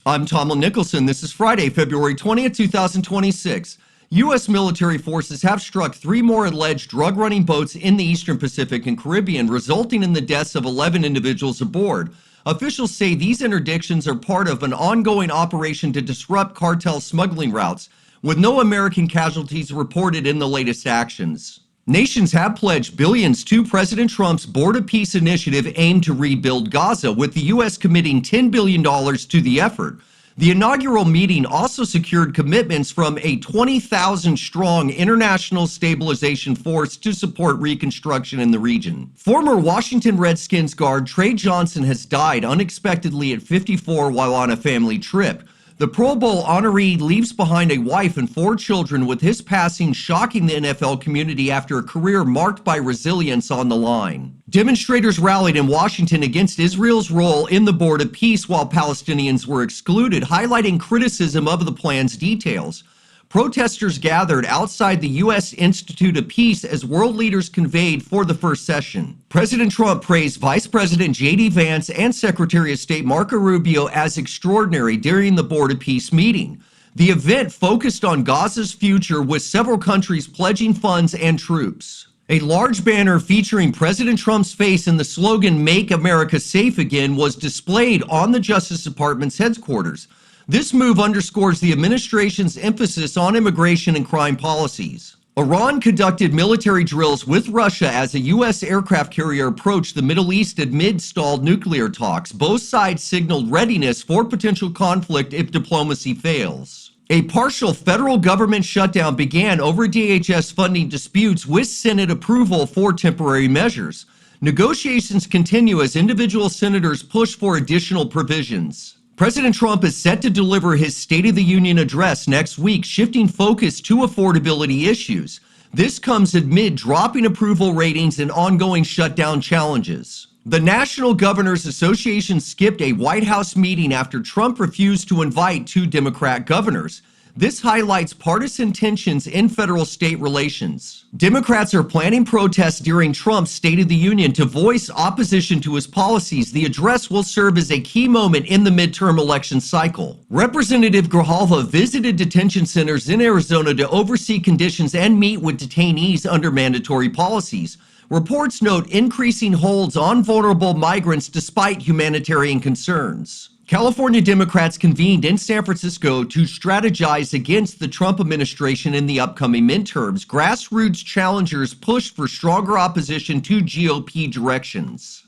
I'm Tomlyn Nicholson. This is Friday, February 20th, 2026. U.S. military forces have struck 3 more alleged drug-running boats in the Eastern Pacific and Caribbean, resulting in the deaths of 11 individuals aboard. Officials say these interdictions are part of an ongoing operation to disrupt cartel smuggling routes, with no American casualties reported in the latest actions. Nations have pledged billions to President Trump's Board of Peace initiative aimed to rebuild Gaza, with the U.S. committing $10 billion to the effort. The inaugural meeting also secured commitments from a 20,000-strong international stabilization force to support reconstruction in the region. Former Washington Redskins guard Tre Johnson has died unexpectedly at 54 while on a family trip. The Pro Bowl honoree leaves behind a wife and 4 children, with his passing shocking the NFL community after a career marked by resilience on the line. Demonstrators rallied in Washington against Israel's role in the Board of Peace while Palestinians were excluded, highlighting criticism of the plan's details. Protesters gathered outside the U.S. Institute of Peace as world leaders convened for the first session. President Trump praised Vice President J.D. Vance and Secretary of State Marco Rubio as extraordinary during the Board of Peace meeting. The event focused on Gaza's future, with several countries pledging funds and troops. A large banner featuring President Trump's face and the slogan "Make America Safe Again" was displayed on the Justice Department's headquarters. This move underscores the administration's emphasis on immigration and crime policies. Iran conducted military drills with Russia as a U.S. aircraft carrier approached the Middle East amid stalled nuclear talks. Both sides signaled readiness for potential conflict if diplomacy fails. A partial federal government shutdown began over DHS funding disputes, with Senate approval for temporary measures. Negotiations continue as individual senators push for additional provisions. President Trump is set to deliver his State of the Union address next week, shifting focus to affordability issues. This comes amid dropping approval ratings and ongoing shutdown challenges. The National Governors Association skipped a White House meeting after Trump refused to invite 2 Democrat governors. This highlights partisan tensions in federal-state relations. Democrats are planning protests during Trump's State of the Union to voice opposition to his policies. The address will serve as a key moment in the midterm election cycle. Representative Grijalva visited detention centers in Arizona to oversee conditions and meet with detainees under mandatory policies. Reports note increasing holds on vulnerable migrants despite humanitarian concerns. California Democrats convened in San Francisco to strategize against the Trump administration in the upcoming midterms. Grassroots challengers pushed for stronger opposition to GOP directions.